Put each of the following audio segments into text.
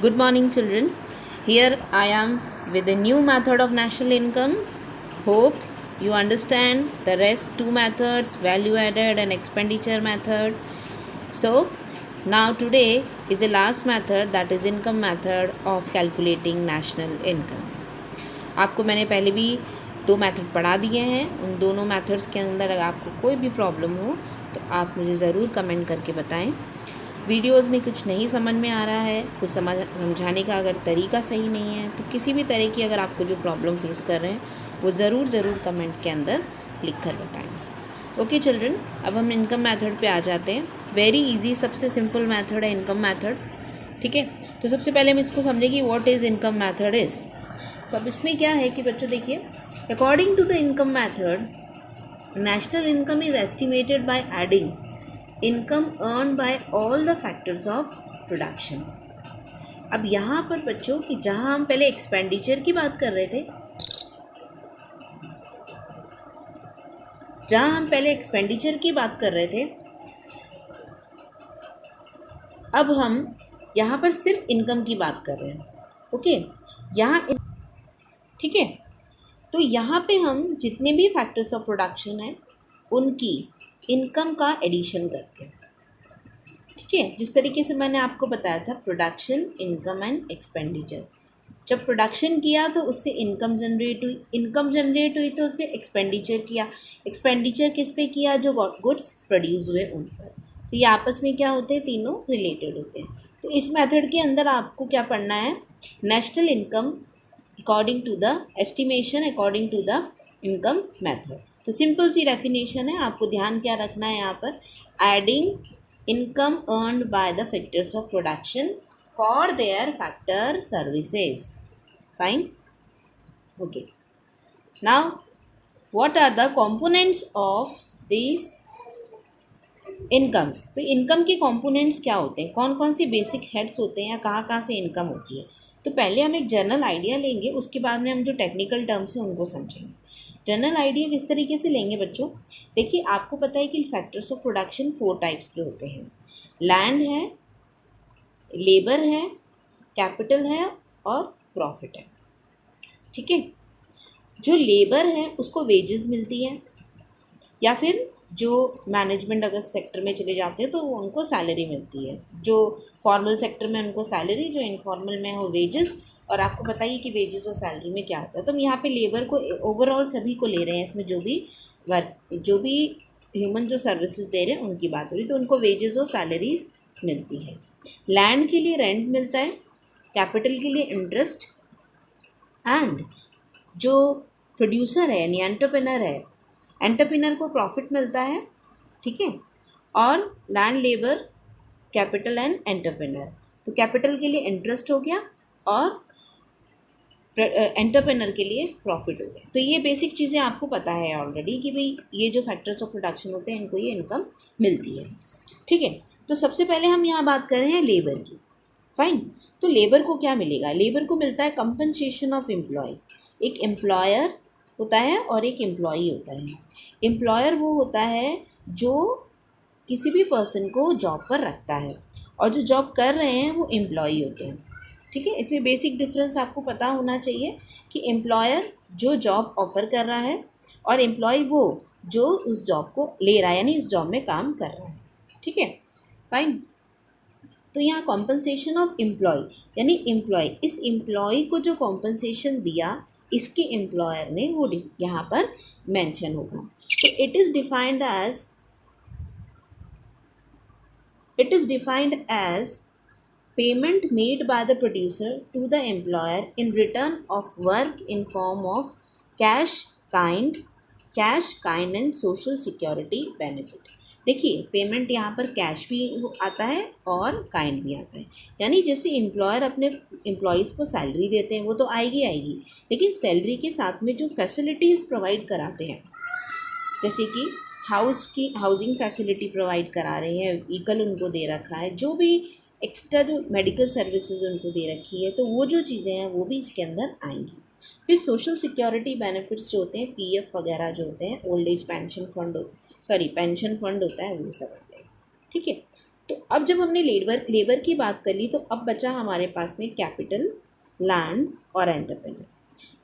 Good morning, children. Here I am with a new method of national income. Hope you understand the rest two methods, value added and expenditure method. So, now today is the last method, that is income method of calculating national income. आपको मैंने पहले भी दो method पढ़ा दिए हैं. उन दोनों मेथड्स के अंदर अगर आपको कोई भी प्रॉब्लम हो तो आप मुझे ज़रूर कमेंट करके बताएं. वीडियोस में कुछ नहीं समझ में आ रहा है, कुछ समझाने का अगर तरीका सही नहीं है तो किसी भी तरह की अगर आपको जो प्रॉब्लम फेस कर रहे हैं वो ज़रूर कमेंट के अंदर लिख कर बताएं. ओके चिल्ड्रन, अब हम इनकम मेथड पे आ जाते हैं. वेरी इजी, सबसे सिंपल मेथड है इनकम मेथड. ठीक है, तो सबसे पहले हम इसको समझें कि what is income method is. तो अब इसमें क्या है कि बच्चों देखिए, according to the income method national income is estimated by adding income earn by all the factors of production. अब यहाँ पर बच्चों कि जहाँ हम पहले एक्सपेंडिचर की बात कर रहे थे, अब हम यहाँ पर सिर्फ इनकम की बात कर रहे हैं. ओके, ठीक है. तो यहाँ पे हम जितने भी फैक्टर्स ऑफ प्रोडक्शन हैं उनकी इनकम का एडिशन करते हैं. ठीक है, जिस तरीके से मैंने आपको बताया था, प्रोडक्शन, इनकम एंड एक्सपेंडिचर. जब प्रोडक्शन किया तो उससे इनकम जनरेट हुई तो उससे एक्सपेंडिचर किया. एक्सपेंडिचर किस पे किया? जो गुड्स प्रोड्यूस हुए उन पर. तो ये आपस में क्या होते हैं? तीनों रिलेटेड होते हैं. तो इस मेथड के अंदर आपको क्या पढ़ना है? National income according to the estimation according to the income method. तो सिंपल सी डेफिनेशन है, आपको ध्यान क्या रखना है यहाँ पर? Adding income earned by the factors of production for their factor services. Fine. Okay. Now, what are the components of these incomes? तो इनकम के components क्या होते हैं? कौन कौन सी बेसिक हेड्स होते हैं या कहाँ से इनकम होती है? तो पहले हम एक जनरल आइडिया लेंगे, उसके बाद में हम जो टेक्निकल टर्म्स हैं उनको समझेंगे. जनरल आइडिया किस तरीके से लेंगे बच्चों? देखिए, आपको पता है कि फैक्टर्स ऑफ प्रोडक्शन 4 टाइप्स के होते हैं. लैंड है, लेबर है, कैपिटल है और प्रॉफिट है. ठीक है, जो लेबर है उसको वेजेस मिलती है, या फिर जो मैनेजमेंट अगर सेक्टर में चले जाते हैं तो उनको सैलरी मिलती है. जो फॉर्मल सेक्टर में उनको सैलरी, जो इनफॉर्मल में हो वेजेस. और आपको बताइए कि वेजेस और सैलरी में क्या होता है. तो हम यहाँ पे लेबर को ओवरऑल सभी को ले रहे हैं, इसमें जो भी ह्यूमन जो सर्विसेज दे रहे हैं उनकी बात हो रही, तो उनको वेजेस और सैलरीज मिलती है. लैंड के लिए रेंट मिलता है, कैपिटल के लिए इंटरेस्ट, एंड जो प्रोड्यूसर है यानी एंटरप्रेन्योर को प्रॉफिट मिलता है. ठीक है, और land, labour, capital and entrepreneur. तो कैपिटल के लिए इंटरेस्ट हो गया और एंटरप्रेन्योर के लिए प्रॉफिट हो गया. तो ये बेसिक चीज़ें आपको पता है ऑलरेडी कि भाई ये जो फैक्टर्स ऑफ प्रोडक्शन होते हैं इनको ये इनकम मिलती है. ठीक है, तो सबसे पहले हम यहाँ बात कर रहे हैं लेबर की. फाइन. तो लेबर को क्या मिलेगा? लेबर को मिलता है कंपनसेशन ऑफ एम्प्लॉय. एक एम्प्लॉयर होता है और एक एम्प्लॉई होता है. एम्प्लॉयर वो होता है जो किसी भी पर्सन को जॉब पर रखता है, और जो जॉब कर रहे हैं वो एम्प्लॉई होते हैं. ठीक है, इसमें बेसिक डिफरेंस आपको पता होना चाहिए कि एम्प्लॉयर जो जॉब ऑफ़र कर रहा है और एम्प्लॉय वो जो उस जॉब को ले रहा है, यानी इस जॉब में काम कर रहा है. ठीक है, फाइन. तो यहाँ कॉम्पनसेशन ऑफ एम्प्लॉय यानी एम्प्लॉय, इस एम्प्लॉय को जो कॉम्पनसेशन दिया इसके एम्प्लॉयर ने, वो यहाँ पर मेंशन होगा. तो it is defined as payment made by the producer to the employer in return of work in form of cash, kind and social security benefit. देखिए, पेमेंट यहाँ पर कैश भी आता है और काइंड भी आता है. यानी जैसे एम्प्लॉयर अपने एम्प्लॉयज़ को सैलरी देते हैं वो तो आएगी, लेकिन सैलरी के साथ में जो फैसिलिटीज़ प्रोवाइड कराते हैं, जैसे कि हाउसिंग फैसिलिटी प्रोवाइड करा रहे हैं, व्हीकल उनको दे रखा है, जो भी एक्स्ट्रा जो मेडिकल सर्विसेज उनको दे रखी है, तो वो जो चीज़ें हैं वो भी इसके अंदर आएंगी. फिर सोशल सिक्योरिटी बेनिफिट्स जो होते हैं, पीएफ वगैरह जो होते हैं, ओल्ड एज पेंशन फंड होता है वो सब आते हैं. ठीक है, तो अब जब हमने लेबर की बात कर ली तो अब बचा हमारे पास में कैपिटल, लैंड और एंटरप्रेन्योर।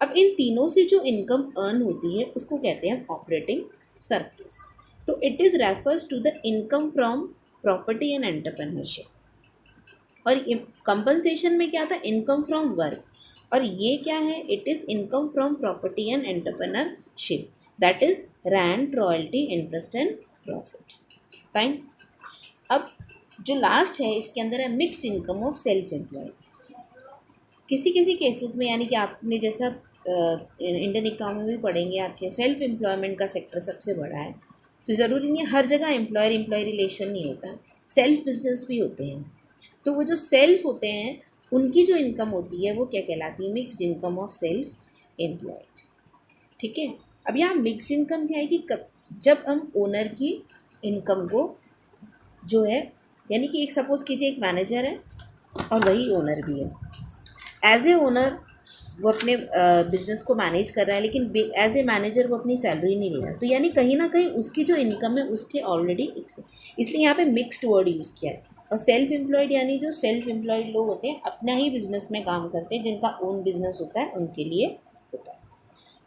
अब इन तीनों से जो इनकम अर्न होती है उसको कहते हैं ऑपरेटिंग सरप्लस। तो it is refers to the income from property and entrepreneurship. और कंपनसेशन में क्या था, इनकम फ्रॉम वर्क, और ये क्या है, it is income from property and entrepreneurship, that is rent, royalty, interest and profit. Fine. अब जो लास्ट है इसके अंदर है mixed income of self employed. किसी किसी केसेस में, यानी कि आपने जैसा इंडियन इकोनॉमी में भी पढ़ेंगे, आपके सेल्फ एम्प्लॉयमेंट का सेक्टर सबसे बड़ा है, तो ज़रूरी नहीं है हर जगह एम्प्लॉयर एम्प्लॉय रिलेशन नहीं होता, सेल्फ बिजनेस भी होते हैं। तो वो जो सेल्फ होते हैं उनकी जो इनकम होती है वो क्या कहलाती है, mixed income of self employed. ठीक है। अब यहाँ मिक्स्ड इनकम क्या है कि जब हम ओनर की इनकम को जो है, यानी कि एक सपोज़ कीजिए एक मैनेजर है और वही ओनर भी है। एज ए ओनर वो अपने बिजनेस को मैनेज कर रहा है, लेकिन एज ए मैनेजर वो अपनी सैलरी नहीं ले रहा, तो यानी कहीं ना कहीं उसकी जो इनकम है उसके ऑलरेडी, इसलिए यहाँ पे मिक्स्ड वर्ड यूज़ किया है। और सेल्फ एम्प्लॉयड यानी जो सेल्फ एम्प्लॉयड लोग होते हैं, अपना ही बिजनेस में काम करते हैं, जिनका ओन बिजनेस होता है उनके लिए होता है।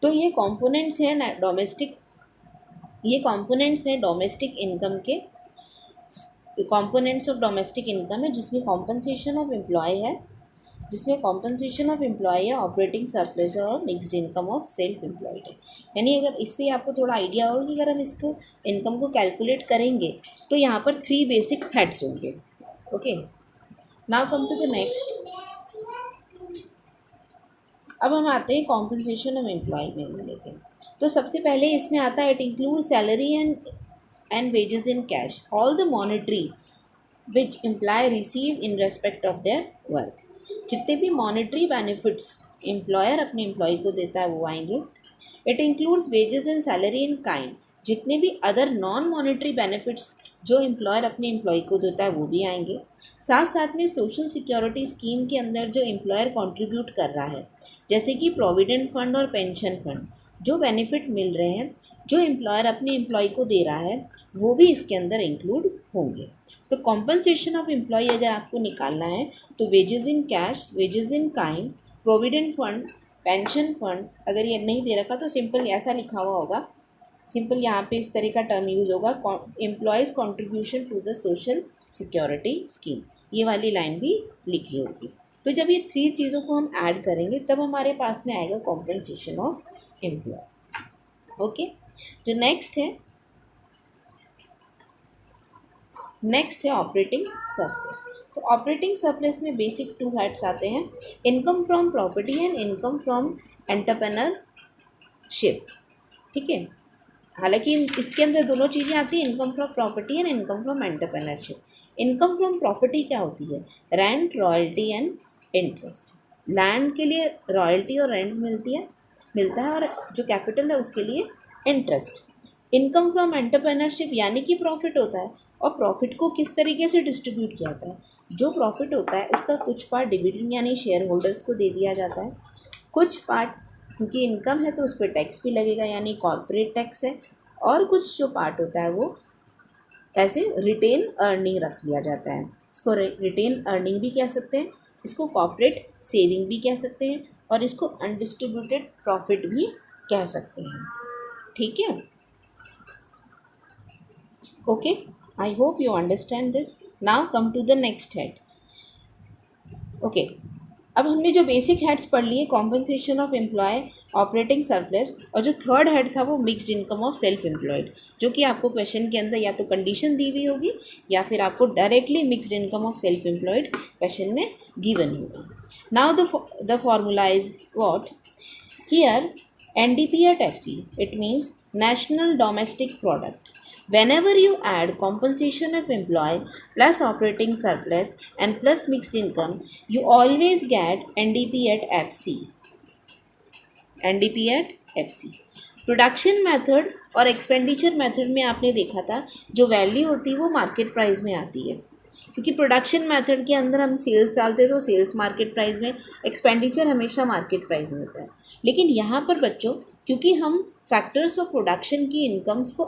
तो ये कॉम्पोनेंट्स हैं डोमेस्टिक, ये कॉम्पोनेंट्स हैं डोमेस्टिक इनकम के, कॉम्पोनेंट्स ऑफ डोमेस्टिक इनकम है, जिसमें कॉम्पनसेशन ऑफ एम्प्लॉय है, जिसमें कॉम्पनसेशन ऑफ एम्प्लॉय है, ऑपरेटिंग सरप्लस है और mixed income of self employed है। यानी अगर इससे आपको थोड़ा आइडिया होगा कि अगर हम इसको इनकम को कैलकुलेट करेंगे तो यहाँ पर 3 बेसिक्स हेड्स होंगे। Okay, now come to the next. अब हम आते हैं कॉम्पनसेशन ऑफ एम्प्लॉय में लेते हैं। तो सबसे पहले इसमें आता है, it include salary and wages in cash, all the monetary which employ receive in respect of their work. जितने भी मॉनेटरी बेनिफिट्स एम्प्लॉयर अपने एम्प्लॉय को देता है वो आएंगे। It includes wages and salary in kind, जितने भी अदर नॉन मॉनेटरी बेनिफिट्स जो एम्प्लॉयर अपने एम्प्लॉय को देता है वो भी आएंगे। साथ साथ में सोशल सिक्योरिटी स्कीम के अंदर जो एम्प्लॉयर कंट्रीब्यूट कर रहा है, जैसे कि प्रोविडेंट फंड और पेंशन फंड, जो बेनिफिट मिल रहे हैं जो एम्प्लॉयर अपने एम्प्लॉय को दे रहा है वो भी इसके अंदर इंक्लूड होंगे। तो कॉम्पनसेशन ऑफ एम्प्लॉय अगर आपको निकालना है तो wages in cash, wages in kind, provident fund, pension fund, अगर ये नहीं दे रखा तो सिंपल ऐसा लिखा हुआ होगा, सिंपल यहाँ पे इस तरह का टर्म यूज़ होगा, employers contribution to the social security scheme, ये वाली लाइन भी लिखी होगी। तो जब ये 3 चीज़ों को हम ऐड करेंगे तब हमारे पास में आएगा कॉम्पनसेशन ऑफ एम्प्लॉय। ओके, जो नेक्स्ट है ऑपरेटिंग सरप्लस। तो ऑपरेटिंग सरप्लस में बेसिक 2 हेड्स आते हैं, income from property and income from entrepreneurship. ठीक है, हालांकि इसके अंदर दोनों चीज़ें आती हैं, income from property and income from entrepreneurship. Income from property क्या होती है, rent, royalty and interest. Land के लिए रॉयल्टी और रेंट मिलता है और जो कैपिटल है उसके लिए इंटरेस्ट। इनकम फ्रॉम एंटरप्रेन्योरशिप यानी कि प्रॉफिट होता है, और प्रॉफिट को किस तरीके से डिस्ट्रीब्यूट किया जाता है, जो प्रॉफिट होता है उसका कुछ पार्ट डिविडेंड यानी शेयर होल्डर्स को दे दिया जाता है, कुछ पार्ट क्योंकि इनकम है तो उस पर टैक्स भी लगेगा यानी कॉर्पोरेट टैक्स है, और कुछ जो पार्ट होता है वो ऐसे रिटेन अर्निंग रख लिया जाता है। इसको रिटेन अर्निंग भी कह सकते हैं, इसको कॉर्पोरेट सेविंग भी कह सकते हैं, और इसको अनडिस्ट्रीब्यूटेड प्रॉफिट भी कह सकते हैं। ठीक है, okay, I hope you understand this. Now come to the next head. Okay, अब हमने जो बेसिक हेड्स पढ़ लिए, compensation of employ, operating surplus, और जो थर्ड हेड था वो mixed income of self employed, जो कि आपको क्वेश्चन के अंदर या तो कंडीशन दी हुई होगी या फिर आपको directly mixed income of self employed question में गिवन होगा। Now the formula is what here, NDP at FC, it means national domestic product. Whenever you add compensation of employee plus operating surplus and plus mixed income, you always get NDP at FC. NDP at FC. Production method और expenditure method में आपने देखा था जो value होती है वो market price में आती है, क्योंकि प्रोडक्शन मेथड के अंदर हम सेल्स डालते तो सेल्स मार्केट प्राइस में, एक्सपेंडिचर हमेशा मार्केट प्राइस में होता है। लेकिन यहाँ पर बच्चों क्योंकि हम फैक्टर्स ऑफ प्रोडक्शन की इनकम्स को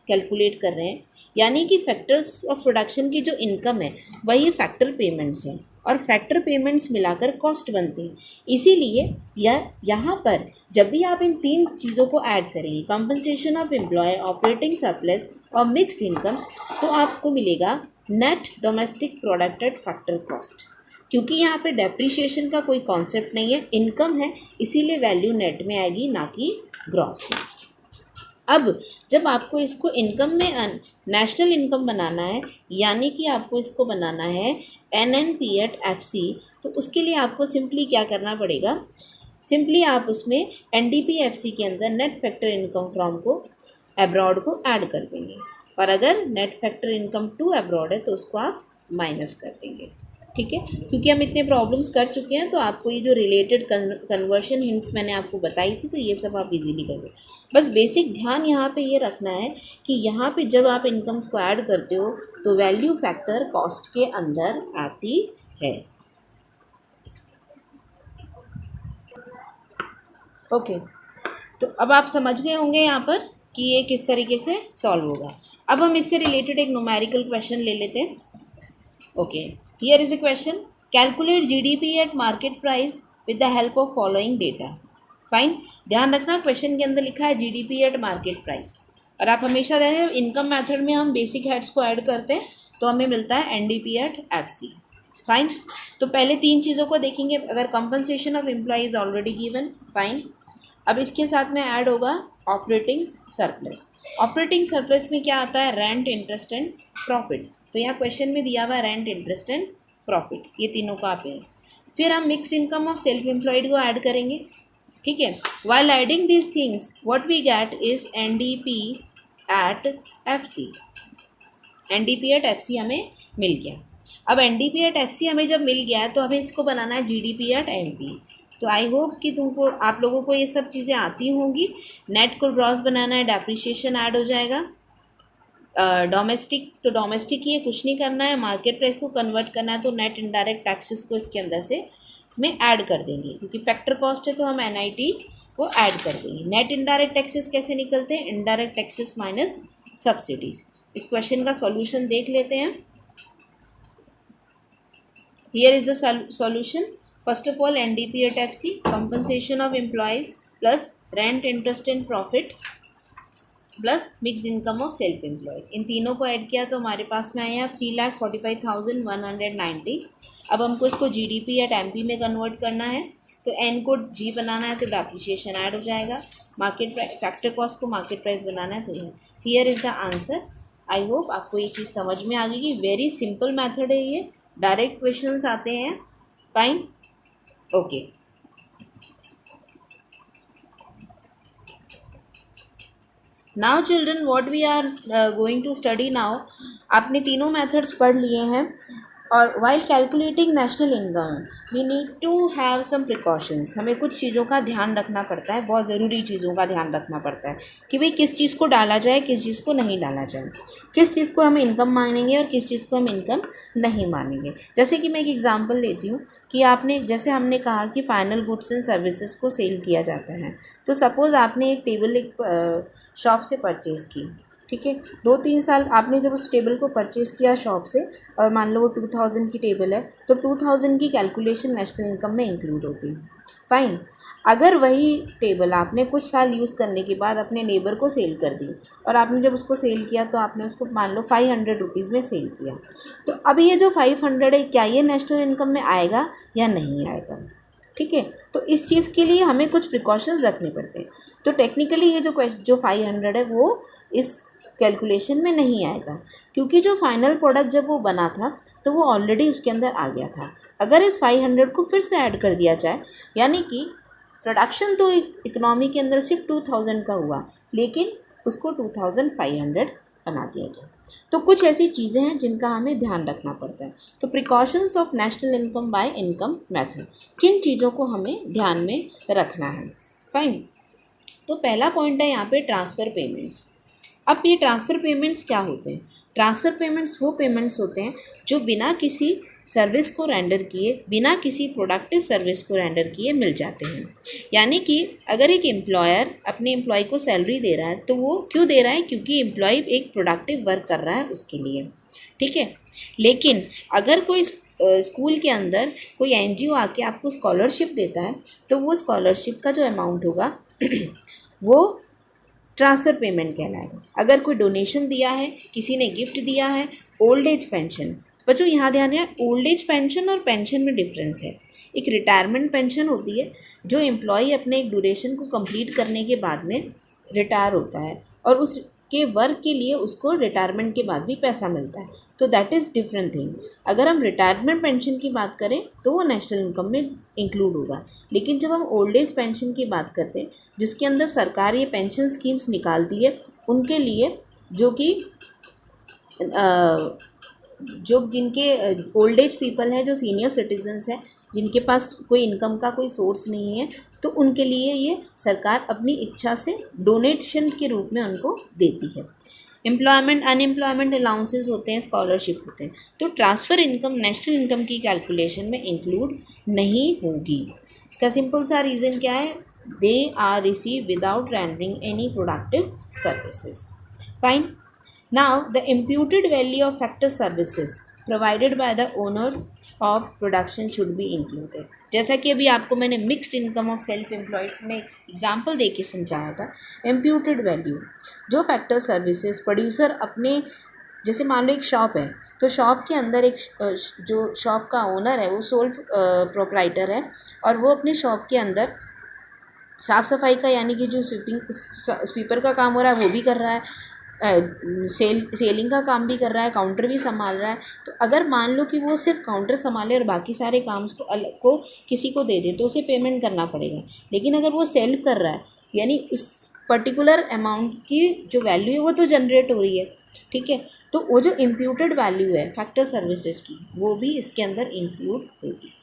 कैलकुलेट कर रहे हैं, यानी कि फैक्टर्स ऑफ प्रोडक्शन की जो इनकम है वही फैक्टर पेमेंट्स हैं और फैक्टर पेमेंट्स मिलाकर कॉस्ट बनते हैं। इसीलिए यहाँ पर जब भी आप इन तीन चीज़ों को ऐड करेंगे, compensation of employ, operating surplus और मिक्स्ड इनकम, तो आपको मिलेगा net domestic product at factor cost. क्योंकि यहाँ पे डेप्रिसिएशन का कोई कॉन्सेप्ट नहीं है, इनकम है, इसीलिए वैल्यू नेट में आएगी ना कि ग्रॉस में। अब जब आपको इसको इनकम में नेशनल इनकम बनाना है, यानी कि आपको इसको बनाना है NNP एट FC, तो उसके लिए आपको सिंपली क्या करना पड़ेगा, सिंपली आप उसमें NDP FC के अंदर नेट फैक्टर इनकम फ्रॉम को अब्रॉड को ऐड कर देंगे, और अगर net factor income to abroad है तो उसको आप माइनस कर देंगे। ठीक है, क्योंकि हम इतने प्रॉब्लम्स कर चुके हैं तो आपको ये जो रिलेटेड कन्वर्शन हिंट्स मैंने आपको बताई थी तो ये सब आप इजीली कर सकते। बस बेसिक ध्यान यहाँ पे ये रखना है कि यहाँ पे जब आप इनकम्स को ऐड करते हो तो वैल्यू फैक्टर कॉस्ट के अंदर आती है। ओके, तो अब आप समझ गए होंगे यहाँ पर कि ये किस तरीके से सॉल्व होगा। अब हम इससे रिलेटेड एक न्यूमेरिकल क्वेश्चन ले लेते हैं। Okay, here is a question, calculate GDP eight market price with the help of following data. Fine, ध्यान रखना क्वेश्चन के अंदर लिखा है GDP एट मार्केट प्राइस, और आप हमेशा रहे इनकम मेथड में हम बेसिक हेड्स को ऐड करते हैं तो हमें मिलता है NDP एट FC। फाइन, तो पहले तीन चीज़ों को देखेंगे। अगर compensation of employ is already given, fine. अब इसके साथ में ऐड होगा ऑपरेटिंग सरप्लस। ऑपरेटिंग सरप्लस में क्या आता है, रेंट, इंटरेस्ट एंड प्रॉफिट। तो यहाँ क्वेश्चन में दिया हुआ है रेंट, इंटरेस्ट एंड प्रॉफिट, ये तीनों का आप हैं। फिर हम mixed income of self employed को ऐड करेंगे। ठीक है, while adding this things what we get is NDP at FC। NDP at FC हमें मिल गया। अब NDP एट FC हमें जब मिल गया है तो हमें इसको बनाना है GDP एट MP। तो आई होप कि आप लोगों को ये सब चीज़ें आती होंगी। नेट को ग्रॉस बनाना है, डेप्रिसिएशन ऐड हो जाएगा। डोमेस्टिक, तो डोमेस्टिक ही है, कुछ नहीं करना है। मार्केट प्राइस को कन्वर्ट करना है तो नेट इनडायरेक्ट टैक्सेस को इसके अंदर से इसमें ऐड कर देंगे, क्योंकि फैक्टर कॉस्ट है तो हम NIT को ऐड कर देंगे। नेट इनडायरेक्ट टैक्सेस कैसे निकलते हैं, इनडायरेक्ट टैक्सेस माइनस सब्सिडीज। इस क्वेश्चन का सॉल्यूशन देख लेते हैं। Here is the solution. First of all NDP at FC, compensation of employees plus rent, interest and profit plus mix income of self employed, इन तीनों को ऐड किया तो हमारे पास में आया 3,45,190। अब हमको इसको GDP एट MP में कन्वर्ट करना है, तो N को G बनाना है तो डेप्रिसिएशन ऐड हो जाएगा। मार्केट प्राइस, फैक्टर कॉस्ट को मार्केट प्राइस बनाना है तो here is the answer. I hope आपको ये चीज़ समझ में आ गई। वेरी सिंपल मैथड है ये, डायरेक्ट क्वेश्चंस आते हैं। Fine, okay. Now children, what we are going to study now, आपने तीनों मेथड्स पढ़ लिए हैं, और while calculating national income we need to have some precautions. हमें कुछ चीज़ों का ध्यान रखना पड़ता है, बहुत ज़रूरी चीज़ों का ध्यान रखना पड़ता है कि भाई किस चीज़ को डाला जाए, किस चीज़ को नहीं डाला जाए, किस चीज़ को हम इनकम मानेंगे और किस चीज़ को हम इनकम नहीं मानेंगे। जैसे कि मैं एक एग्जांपल लेती हूँ कि आपने, जैसे हमने कहा कि फाइनल गुड्स एंड सर्विसेज को सेल किया जाता है, तो सपोज़ आपने एक टेबल एक शॉप से परचेज़ की। ठीक है, 2-3 साल आपने जब उस टेबल को परचेज़ किया शॉप से, और मान लो वो 2000 की टेबल है, तो 2000 की कैलकुलेशन नेशनल इनकम में इंक्लूड होगी। फाइन, अगर वही टेबल आपने कुछ साल यूज़ करने के बाद अपने नेबर को सेल कर दी, और आपने जब उसको सेल किया तो आपने उसको मान लो 500 रुपीज़ में सेल किया, तो अब ये जो 500 है, क्या ये नेशनल इनकम में आएगा या नहीं आएगा? ठीक है, तो इस चीज़ के लिए हमें कुछ प्रिकॉशंस रखने पड़ते हैं। तो टेक्निकली ये जो 500 है वो इस कैलकुलेशन में नहीं आएगा, क्योंकि जो फाइनल प्रोडक्ट जब वो बना था तो वो ऑलरेडी उसके अंदर आ गया था। अगर इस 500 को फिर से ऐड कर दिया जाए, यानी कि प्रोडक्शन तो इकोनॉमी के अंदर सिर्फ 2000 का हुआ, लेकिन उसको 2500 बना दिया गया। तो कुछ ऐसी चीज़ें हैं जिनका हमें ध्यान रखना पड़ता है। तो precautions of national income bye income method, किन चीज़ों को हमें ध्यान में रखना है। फाइन, तो पहला पॉइंट है यहाँ पे ट्रांसफ़र पेमेंट्स। अब ये ट्रांसफ़र पेमेंट्स क्या होते हैं? ट्रांसफ़र पेमेंट्स वो पेमेंट्स होते हैं जो बिना किसी सर्विस को रेंडर किए बिना किसी प्रोडक्टिव सर्विस को रेंडर किए मिल जाते हैं। यानी कि अगर एक एम्प्लॉयर अपने एम्प्लॉय को सैलरी दे रहा है तो वो क्यों दे रहा है, क्योंकि एम्प्लॉय एक प्रोडक्टिव वर्क कर रहा है उसके लिए, ठीक है। लेकिन अगर कोई स्कूल के अंदर कोई एनजीओ आके आपको स्कॉलरशिप देता है तो वो स्कॉलरशिप का जो अमाउंट होगा वो ट्रांसफ़र पेमेंट कहलाएगा। अगर कोई डोनेशन दिया है, किसी ने गिफ्ट दिया है, ओल्ड एज पेंशन, बच्चों यहाँ ध्यान है, ओल्ड एज पेंशन और पेंशन में डिफरेंस है। एक रिटायरमेंट पेंशन होती है जो एम्प्लॉय अपने एक ड्यूरेशन को कंप्लीट करने के बाद में रिटायर होता है और उसके वर्क के लिए उसको रिटायरमेंट के बाद भी पैसा मिलता है, तो दैट इज़ डिफरेंट थिंग। अगर हम रिटायरमेंट पेंशन की बात करें तो वो नेशनल इनकम में इंक्लूड होगा। लेकिन जब हम ओल्ड एज पेंशन की बात करते हैं जिसके अंदर सरकार ये पेंशन स्कीम्स निकालती है उनके लिए जो जिनके ओल्ड एज पीपल हैं, जो सीनियर सिटीजन्स हैं, जिनके पास कोई इनकम का कोई सोर्स नहीं है, तो उनके लिए ये सरकार अपनी इच्छा से डोनेशन के रूप में उनको देती है। एम्प्लॉयमेंट अनएम्प्लॉयमेंट अलाउंसेस होते हैं, स्कॉलरशिप होते हैं, तो ट्रांसफ़र इनकम नेशनल इनकम की कैलकुलेशन में इंक्लूड नहीं होगी। इसका सिंपल सा रीज़न क्या है, they are receive without rendering any productive services. Fine. Now, the imputed value of factor services provided by the owners of production should be included. जैसा कि अभी आपको मैंने मिक्स्ड इनकम ऑफ सेल्फ एम्प्लॉयड्स में एक एग्जाम्पल दे के समझाया था। इम्प्यूटेड वैल्यू जो फैक्टर सर्विसेज प्रोड्यूसर अपने, जैसे मान लो एक शॉप है तो शॉप के अंदर एक जो शॉप का ओनर है वो सोल प्रोप्राइटर है और वो अपने शॉप के अंदर साफ़ सफाई का, यानी कि जो स्वीपर का काम हो रहा है वो भी कर रहा है, सेलिंग का काम भी कर रहा है, काउंटर भी संभाल रहा है। तो अगर मान लो कि वो सिर्फ काउंटर संभाले और बाकी सारे काम को किसी को दे दे तो उसे पेमेंट करना पड़ेगा। लेकिन अगर वो सेल कर रहा है यानी उस पर्टिकुलर अमाउंट की जो वैल्यू है वो तो जनरेट हो रही है, ठीक है। तो वो जो इम्प्यूटेड वैल्यू है फैक्टर सर्विसेज की वो भी इसके अंदर इंक्लूड होगी।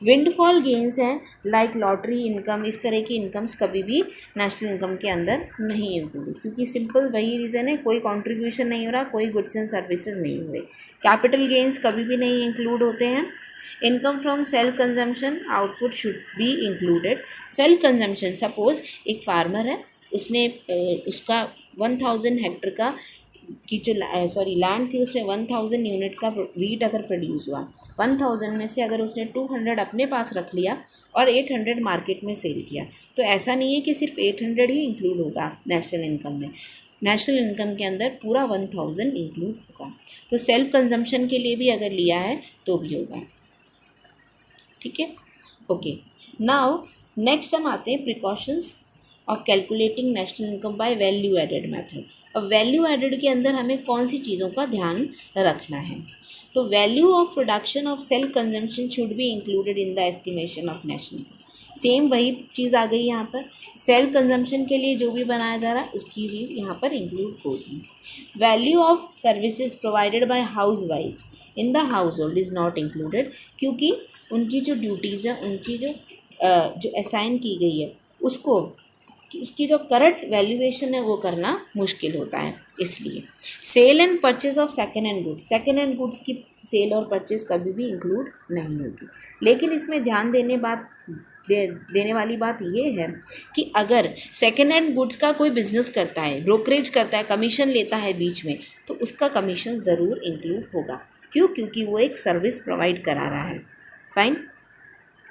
विंडफॉल गेंस हैं लाइक लॉटरी इनकम, इस तरह की इनकम्स कभी भी नेशनल इनकम के अंदर नहीं इंक्लूड, क्योंकि सिंपल वही रीज़न है, कोई कंट्रीब्यूशन नहीं हो रहा, कोई गुड्स एंड सर्विसेज नहीं हो रहे। कैपिटल गेंस कभी भी नहीं इंक्लूड होते हैं। Income from self consumption output should be included. Self consumption, suppose एक फार्मर है, उसने उसका 1000 हेक्टर का की जो लैंड थी उसमें 1000 यूनिट का वीट अगर प्रोड्यूस हुआ, 1000 में से अगर उसने 200 अपने पास रख लिया और 800 मार्केट में सेल किया, तो ऐसा नहीं है कि सिर्फ 800 ही इंक्लूड होगा नेशनल इनकम में। नेशनल इनकम के अंदर पूरा 1000 इंक्लूड होगा। तो सेल्फ कंजम्पशन के लिए भी अगर लिया है तो भी होगा, ठीक है। ओके, नाउ नेक्स्ट हम आते हैं precautions of calculating national income by value added method. अब वैल्यू एडेड के अंदर हमें कौन सी चीज़ों का ध्यान रखना है, तो value of production of self consumption should be included in the estimation of national income. Same वही चीज़ आ गई यहाँ पर, सेल्फ कंजम्पशन के लिए जो भी बनाया जा रहा है उसकी चीज़ यहाँ पर इंक्लूड होगी। Value of services provided by house wife in the house hold is not included, क्योंकि उनकी जो ड्यूटीज़ हैं, उनकी जो असाइन की गई है उसको उसकी जो करंट वैल्यूएशन है वो करना मुश्किल होता है। इसलिए sale and purchase of second hand goods की सेल और परचेज कभी भी इंक्लूड नहीं होगी। लेकिन इसमें ध्यान देने वाली बात ये है कि अगर सेकेंड हैंड गुड्स का कोई बिजनेस करता है, ब्रोकरेज करता है, कमीशन लेता है बीच में, तो उसका कमीशन ज़रूर इंक्लूड होगा। क्यों? क्योंकि वो एक सर्विस प्रोवाइड करा रहा है। Fine,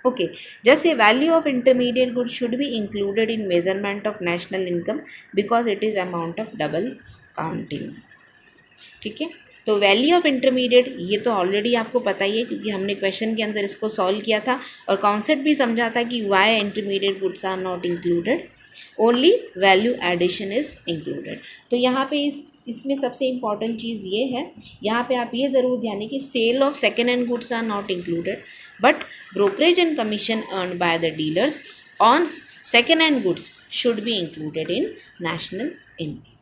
okay. जैसे value of intermediate good should be included in measurement of national income because it is amount of double counting, ठीक है। तो वैल्यू ऑफ इंटरमीडिएट ये तो ऑलरेडी आपको पता ही है, क्योंकि हमने क्वेश्चन के अंदर इसको सॉल्व किया था और कॉन्सेप्ट भी समझा था कि why intermediate goods are not included, only value addition is included. तो यहाँ पे इसमें सबसे इम्पॉर्टेंट चीज़ ये है, यहाँ पे आप ये ज़रूर ध्यान दें कि sale of second hand goods are not included, but brokerage and commission earned by the dealers on second hand goods should be included in national income.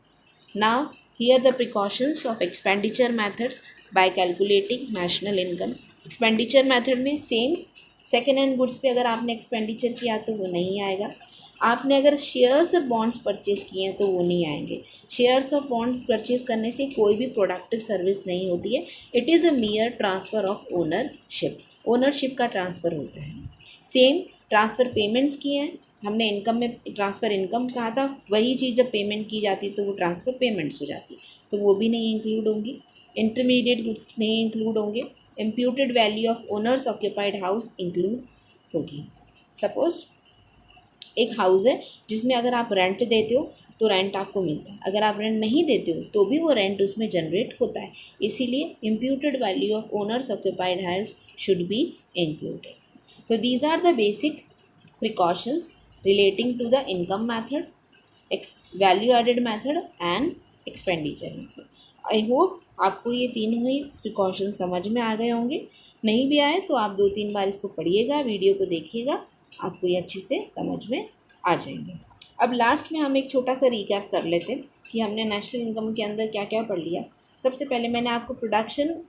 Now here the precautions of expenditure methods by calculating national income. expenditure method में same second hand goods पे अगर आपने expenditure किया तो वो नहीं आएगा। आपने अगर शेयर्स और बॉन्ड्स परचेज़ किए हैं तो वो नहीं आएंगे। शेयर्स और बॉन्ड परचेज़ करने से कोई भी प्रोडक्टिव सर्विस नहीं होती है। It is a मियर transfer of ownership, ownership का ट्रांसफ़र होता है। सेम ट्रांसफ़र पेमेंट्स किए हैं हमने, इनकम में ट्रांसफ़र इनकम कहा था, वही चीज़ जब पेमेंट की जाती तो वो ट्रांसफ़र पेमेंट्स हो जाती, तो वो भी नहीं इंक्लूड होंगी। इंटरमीडिएट गुड्स नहीं इंक्लूड होंगे। Imputed value of owners occupied house include होगी। सपोज़ एक हाउस है जिसमें अगर आप रेंट देते हो तो रेंट आपको मिलता है, अगर आप रेंट नहीं देते हो तो भी वो रेंट उसमें जनरेट होता है, इसीलिए imputed value of owners occupied house should be included. तो these are the basic precautions relating to the income method, value added method and expenditure method. I hope आपको ये तीनों ही प्रिकॉशन समझ में आ गए होंगे। नहीं भी आए तो आप 2-3 बार इसको पढ़िएगा, वीडियो को देखिएगा, आपको ये अच्छे से समझ में आ जाएंगे। अब लास्ट में हम एक छोटा सा रिकैप कर लेते हैं कि हमने नेशनल इनकम के अंदर क्या क्या पढ़ लिया। सबसे पहले मैंने आपको प्रोडक्शन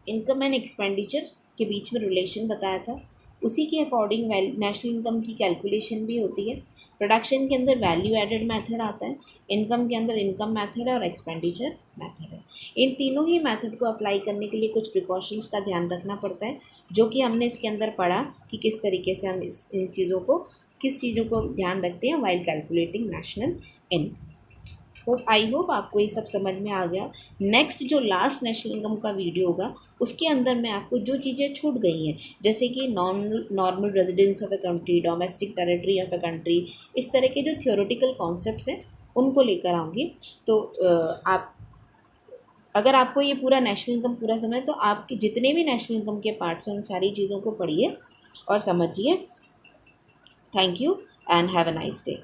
इनकम एंड एक्सपेंडिचर के बीच में रिलेशन बताया था, उसी के अकॉर्डिंग नेशनल इनकम की कैलकुलेशन भी होती है। प्रोडक्शन के अंदर वैल्यू एडेड मेथड आता है, इनकम के अंदर इनकम मेथड है और एक्सपेंडिचर मेथड है। इन तीनों ही मेथड को अप्लाई करने के लिए कुछ प्रिकॉशंस का ध्यान रखना पड़ता है, जो कि हमने इसके अंदर पढ़ा कि किस तरीके से हम किस चीज़ों को ध्यान रखते हैं वाइल कैलकुलेटिंग नेशनल इनकम। आई होप आपको ये सब समझ में आ गया। नेक्स्ट जो लास्ट नेशनल इनकम का वीडियो होगा उसके अंदर मैं आपको जो चीज़ें छूट गई हैं, जैसे कि normal residence of a country, domestic territory of a country, इस तरह के जो थियोरेटिकल कॉन्सेप्ट्स हैं उनको लेकर आऊँगी। तो आप अगर आपको ये पूरा नेशनल इनकम पूरा समझ, तो आपके जितने भी नेशनल इनकम के पार्ट्स हैं उन सारी चीज़ों को पढ़िए और समझिए। Thank you and have a nice day.